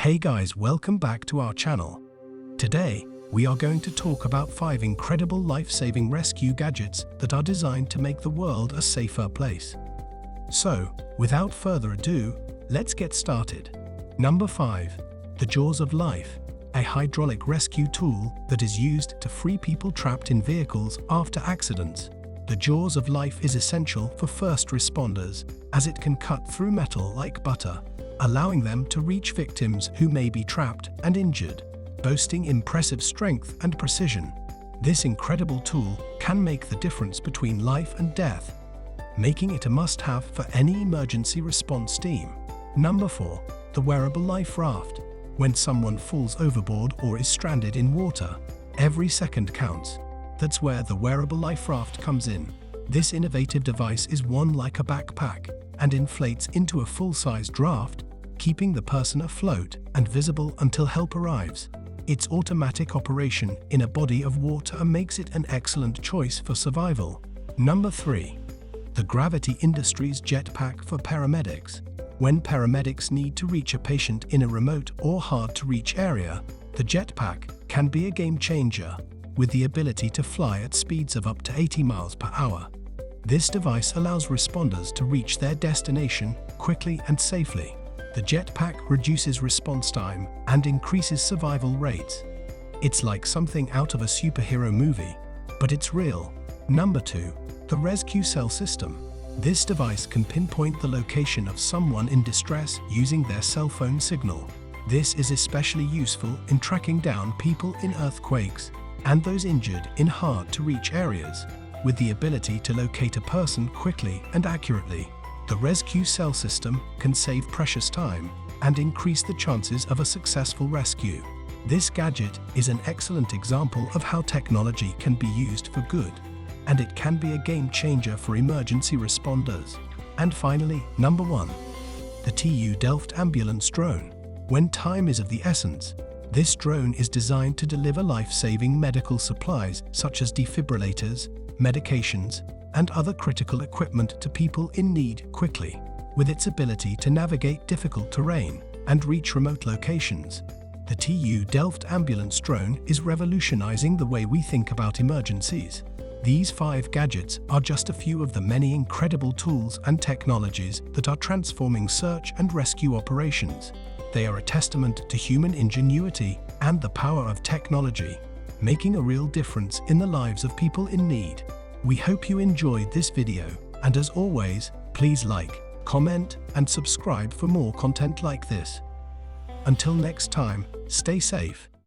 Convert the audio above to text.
Hey guys, welcome back to our channel. Today, we are going to talk about 5 incredible life-saving rescue gadgets that are designed to make the world a safer place. So, without further ado, let's get started. Number 5. The Jaws of Life, a hydraulic rescue tool that is used to free people trapped in vehicles after accidents. The Jaws of Life is essential for first responders, as it can cut through metal like butter, allowing them to reach victims who may be trapped and injured. Boasting impressive strength and precision, this incredible tool can make the difference between life and death, making it a must-have for any emergency response team. Number 4. The Wearable Life Raft. When someone falls overboard or is stranded in water, every second counts. That's where the Wearable Life Raft comes in. This innovative device is worn like a backpack and inflates into a full-sized raft, keeping the person afloat and visible until help arrives. Its automatic operation in a body of water makes it an excellent choice for survival. Number 3. The Gravity Industries Jetpack for Paramedics. When paramedics need to reach a patient in a remote or hard-to-reach area, the jetpack can be a game changer, with the ability to fly at speeds of up to 80 miles per hour. This device allows responders to reach their destination quickly and safely. The jetpack reduces response time and increases survival rates. It's like something out of a superhero movie, but it's real. Number 2. The Rescue Cell System. This device can pinpoint the location of someone in distress using their cell phone signal. This is especially useful in tracking down people in earthquakes and those injured in hard-to-reach areas. With the ability to locate a person quickly and accurately, the Rescue Cell System can save precious time and increase the chances of a successful rescue. This gadget is an excellent example of how technology can be used for good, and it can be a game changer for emergency responders. And finally, number 1. The TU Delft Ambulance Drone. When time is of the essence, this drone is designed to deliver life-saving medical supplies such as defibrillators, medications, and other critical equipment to people in need quickly. With its ability to navigate difficult terrain and reach remote locations, the TU Delft Ambulance Drone is revolutionizing the way we think about emergencies. These 5 gadgets are just a few of the many incredible tools and technologies that are transforming search and rescue operations. They are a testament to human ingenuity and the power of technology, making a real difference in the lives of people in need. We hope you enjoyed this video, and as always, please like, comment, and subscribe for more content like this. Until next time, stay safe.